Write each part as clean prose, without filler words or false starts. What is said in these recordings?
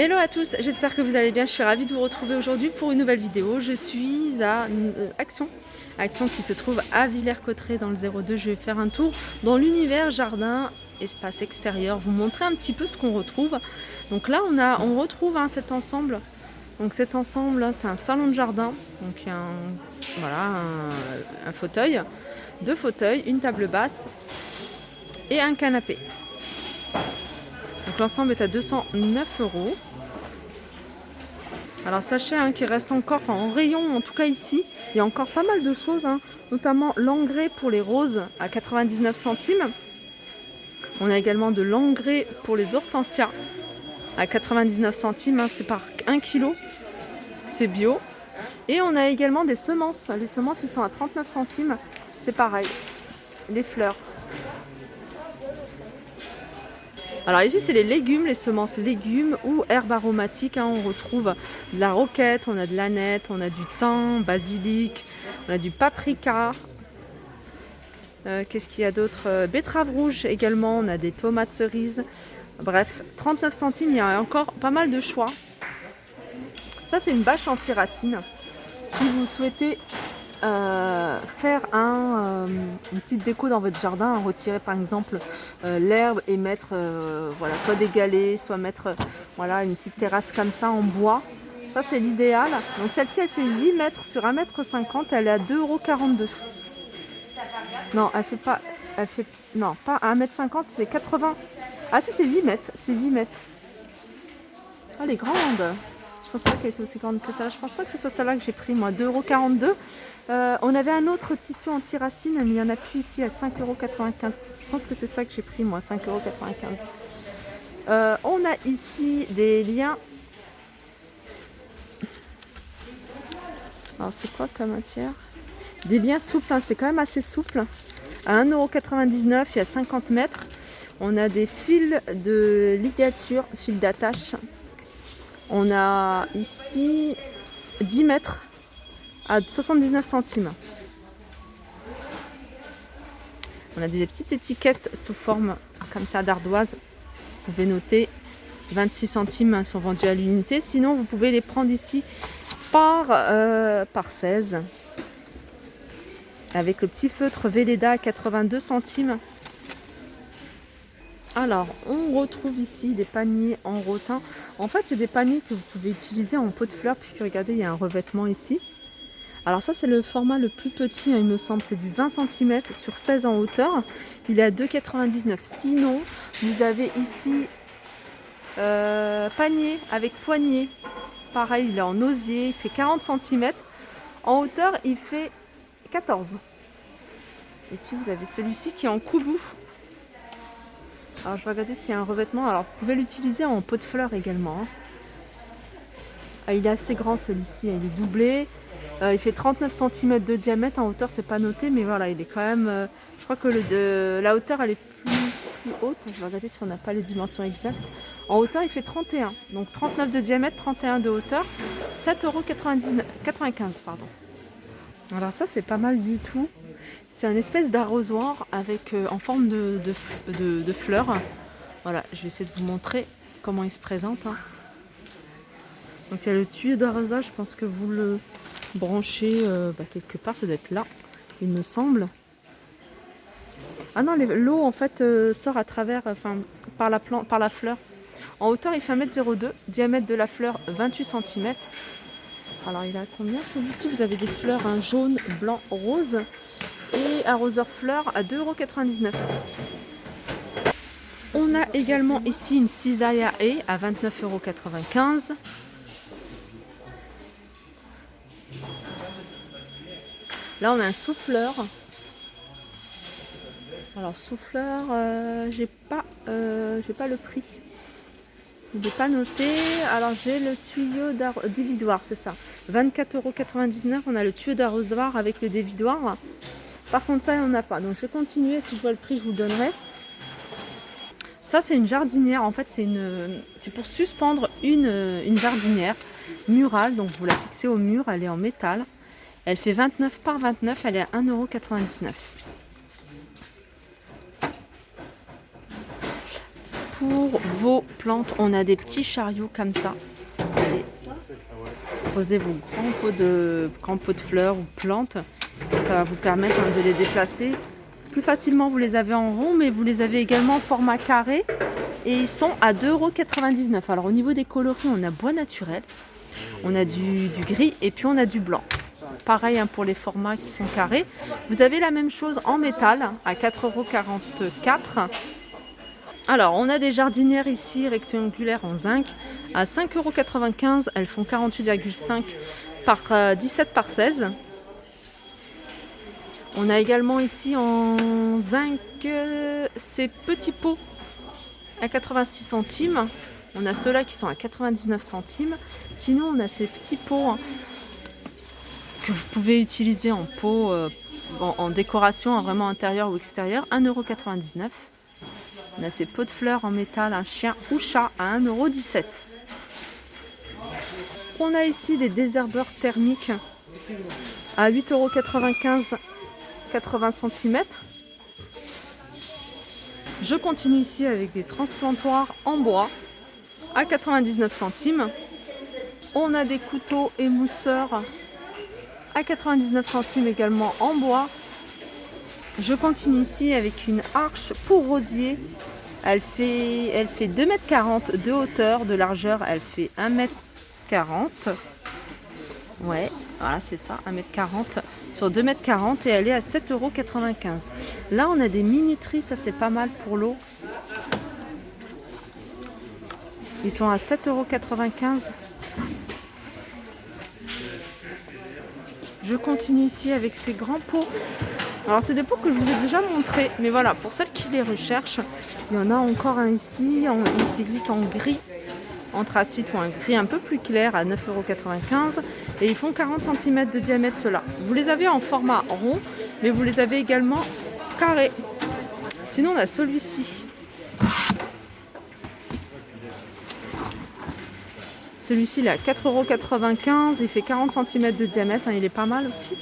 Hello à tous, j'espère que vous allez bien. Je suis ravie de vous retrouver aujourd'hui pour une nouvelle vidéo. Je suis à Action qui se trouve à Villers-Cotterêts dans le 02. Je vais faire un tour dans l'univers jardin, espace extérieur, vous montrer un petit peu ce qu'on retrouve. Donc là on retrouve cet ensemble. Donc cet ensemble, c'est un salon de jardin. Donc il y a un fauteuil, deux fauteuils, une table basse et un canapé. Donc l'ensemble est à 209 €. Alors sachez qu'il reste encore, en rayon, en tout cas ici, il y a encore pas mal de choses, notamment l'engrais pour les roses à 99 centimes. On a également de l'engrais pour les hortensias à 99 centimes, c'est par 1 kg, c'est bio. Et on a également des semences, les semences ils sont à 39 centimes, c'est pareil, les fleurs. Alors ici c'est les légumes, les semences légumes ou herbes aromatiques, on retrouve de la roquette, on a de l'aneth, on a du thym, basilic, on a du paprika. Qu'est-ce qu'il y a d'autre? Betterave rouge également, on a des tomates cerises. Bref, 39 centimes, il y a encore pas mal de choix. Ça c'est une bâche anti-racines. Si vous souhaitez faire une petite déco dans votre jardin, retirer par exemple l'herbe et mettre soit des galets, soit mettre une petite terrasse comme ça en bois, ça c'est l'idéal. Donc celle-ci elle fait 8 mètres sur 1,50 m, elle est à 2,42 €. Non, non, pas 1,50 m, c'est 80. Ah si, c'est 8 mètres, c'est 8 mètres. Ah, elle est grande. Je pense pas qu'elle était aussi grande que ça. Je pense pas que ce soit celle-là que j'ai pris, moi, 2,42 €. On avait un autre tissu anti-racine, mais il n'y en a plus ici à 5,95 €. Je pense que c'est ça que j'ai pris, moi, 5,95 €. On a ici des liens. Alors, c'est quoi comme matière? Des liens souples, c'est quand même assez souple. À 1,99 €, il y a 50 mètres. On a des fils de ligature, fils d'attache. On a ici 10 mètres à 79 centimes. On a des petites étiquettes sous forme comme ça d'ardoise. Vous pouvez noter 26 centimes sont vendus à l'unité. Sinon, vous pouvez les prendre ici par 16. Avec le petit feutre Velleda à 82 centimes. Alors, on retrouve ici des paniers en rotin. En fait, c'est des paniers que vous pouvez utiliser en pot de fleurs, puisque regardez, il y a un revêtement ici. Alors ça, c'est le format le plus petit, il me semble, c'est du 20 cm sur 16 en hauteur. Il est à 2,99 €. Sinon, vous avez ici panier avec poignée. Pareil, il est en osier, il fait 40 cm. En hauteur, il fait 14. Et puis, vous avez celui-ci qui est en coubou. Alors je vais regarder s'il y a un revêtement. Alors vous pouvez l'utiliser en pot de fleurs également. Ah, il est assez grand celui-ci, il est doublé. Il fait 39 cm de diamètre. En hauteur c'est pas noté, mais voilà, il est quand même. Je crois que la hauteur elle est plus haute. Je vais regarder si on n'a pas les dimensions exactes. En hauteur il fait 31. Donc 39 de diamètre, 31 de hauteur. 7,95 €. Alors ça c'est pas mal du tout. C'est une espèce d'arrosoir avec en forme de fleurs. Voilà, je vais essayer de vous montrer comment il se présente. Donc il y a le tuyau d'arrosage, je pense que vous le branchez quelque part, ça doit être là, il me semble. Ah non, l'eau en fait sort à travers, par la fleur. En hauteur il fait 1,02 m, diamètre de la fleur 28 cm. Alors il a combien celui-ci? Vous avez des fleurs jaune, blanc, rose. Et arroseur fleurs à 2,99 €. On a également ici une cisaille à haies à 29,95 €. Là on a un souffleur. Alors souffleur, j'ai pas le prix. Il n'est pas noté. Alors j'ai le tuyau dévidoir, c'est ça. 24,99 €. On a le tuyau d'arrosoir avec le dévidoir. Par contre ça il n'y en a pas, donc je vais continuer, si je vois le prix je vous le donnerai. Ça c'est une jardinière, en fait c'est pour suspendre une jardinière murale, donc vous la fixez au mur, elle est en métal. Elle fait 29 par 29, elle est à 1,99 €. pour vos plantes, on a des petits chariots comme ça. Allez, posez vos grands pots de fleurs ou plantes. Ça va vous permettre de les déplacer plus facilement. Vous les avez en rond, mais vous les avez également en format carré. Et ils sont à 2,99 €. Alors au niveau des coloris, on a bois naturel, on a du gris et puis on a du blanc. Pareil pour les formats qui sont carrés. Vous avez la même chose en métal à 4,44 €. Alors on a des jardinières ici rectangulaires en zinc à 5,95 €. Elles font 48,5 par 17 par 16. On a également ici en zinc ces petits pots à 86 centimes. On a ceux-là qui sont à 99 centimes. Sinon, on a ces petits pots que vous pouvez utiliser en pot, en décoration, vraiment intérieur ou extérieur, 1,99 €. On a ces pots de fleurs en métal, un chien ou chat à 1,17 €. On a ici des désherbeurs thermiques à 8,95 €, 80 cm. Je continue ici avec des transplantoirs en bois à 99 centimes. On a des couteaux émousseurs à 99 centimes également en bois. Je continue ici avec une arche pour rosier. Elle fait 2,40 m de hauteur, de largeur elle fait 1,40 m. Ouais, voilà c'est ça, 1,40 m sur 2,40 m et elle est à 7,95 €. Là on a des minuteries, ça c'est pas mal pour l'eau. Ils sont à 7,95 €. Je continue ici avec ces grands pots. Alors c'est des pots que je vous ai déjà montrés, mais voilà, pour celles qui les recherchent, il y en a encore un ici, il existe en gris anthracite ou un gris un peu plus clair à 9,95 € et ils font 40 cm de diamètre ceux-là. Vous les avez en format rond, mais vous les avez également carrés. Sinon on a celui-ci. Celui-ci il est à 4,95 €, il fait 40 cm de diamètre, il est pas mal aussi.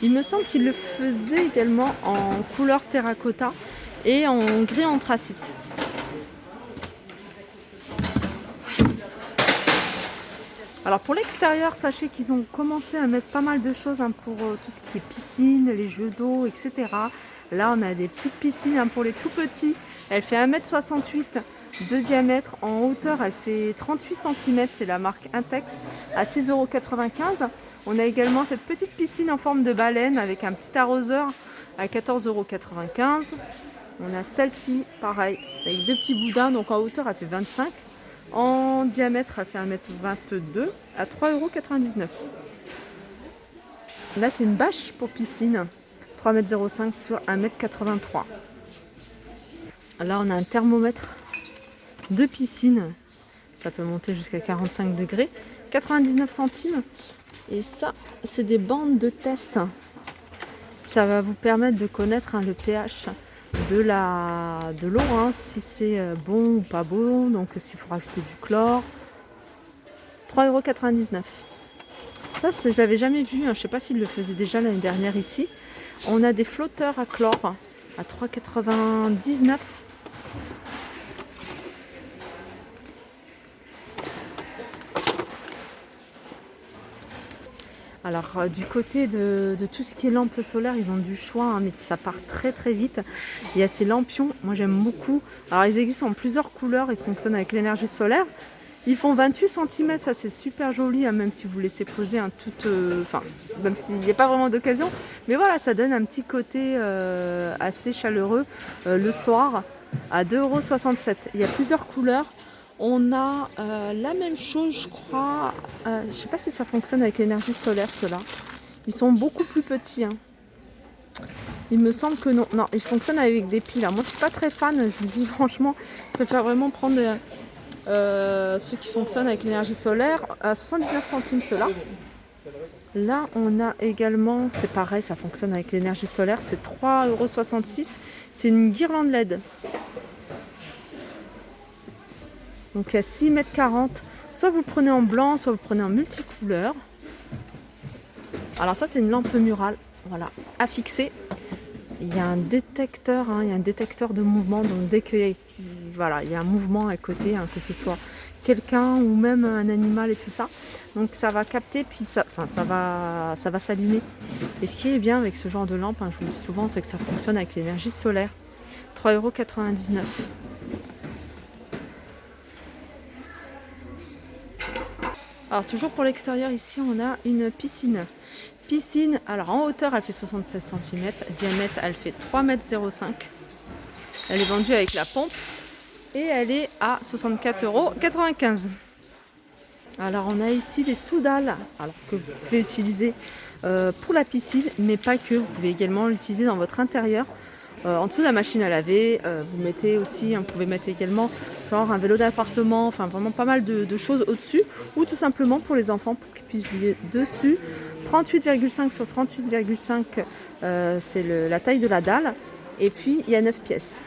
Il me semble qu'il le faisait également en couleur terracotta et en gris anthracite. Alors pour l'extérieur, sachez qu'ils ont commencé à mettre pas mal de choses pour tout ce qui est piscine, les jeux d'eau, etc. Là on a des petites piscines pour les tout petits. Elle fait 1,68 m de diamètre. En hauteur elle fait 38 cm, c'est la marque Intex à 6,95 €. On a également cette petite piscine en forme de baleine avec un petit arroseur à 14,95 €. On a celle-ci, pareil, avec deux petits boudins, donc en hauteur elle fait 25 cm. En diamètre, elle fait 1,22 m à 3,99 €. Là, c'est une bâche pour piscine, 3,05 m sur 1,83 m. Là, on a un thermomètre de piscine. Ça peut monter jusqu'à 45 degrés, 99 centimes. Et ça, c'est des bandes de test. Ça va vous permettre de connaître le pH de l'eau, si c'est bon ou pas bon, donc s'il faut rajouter du chlore. 3,99 €. Ça, j'avais jamais vu, je ne sais pas s'ils le faisaient déjà l'année dernière ici. On a des flotteurs à chlore à 3,99 €. Alors du côté de tout ce qui est lampes solaires, ils ont du choix, mais ça part très très vite. Il y a ces lampions, moi j'aime beaucoup. Alors ils existent en plusieurs couleurs, ils fonctionnent avec l'énergie solaire. Ils font 28 cm, ça c'est super joli, même si vous laissez poser même s'il n'y a pas vraiment d'occasion. Mais voilà, ça donne un petit côté assez chaleureux le soir à 2,67 €. Il y a plusieurs couleurs. On a la même chose, je crois. Je ne sais pas si ça fonctionne avec l'énergie solaire, ceux-là. Ils sont beaucoup plus petits. Il me semble que non. Non, ils fonctionnent avec des piles. Moi, je ne suis pas très fan. Je vous dis franchement, je préfère vraiment prendre ceux qui fonctionnent avec l'énergie solaire. À 79 centimes, ceux-là. Là, on a également, c'est pareil, ça fonctionne avec l'énergie solaire. C'est 3,66 €. C'est une guirlande LED. Donc à 6,40 m, soit vous le prenez en blanc, soit vous le prenez en multicouleur. Alors ça c'est une lampe murale, voilà, à fixer. Il y a un détecteur, il y a un détecteur de mouvement, donc dès qu'il voilà, il y a un mouvement à côté, hein, que ce soit quelqu'un ou même un animal et tout ça. Donc ça va capter, puis ça va s'allumer. Et ce qui est bien avec ce genre de lampe, hein, je vous le dis souvent, c'est que ça fonctionne avec l'énergie solaire. 3,99 €. Alors toujours pour l'extérieur, ici on a une piscine. Piscine, alors en hauteur elle fait 76 cm, diamètre elle fait 3,05 m. Elle est vendue avec la pompe et elle est à 64,95 €. Alors on a ici des sous-dalles, alors que vous pouvez utiliser pour la piscine, mais pas que, vous pouvez également l'utiliser dans votre intérieur. En dessous de la machine à laver, vous mettez aussi, vous pouvez mettre également genre un vélo d'appartement, enfin vraiment pas mal de choses au-dessus, ou tout simplement pour les enfants pour qu'ils puissent jouer dessus. 38,5 sur 38,5, c'est la taille de la dalle, et puis il y a 9 pièces.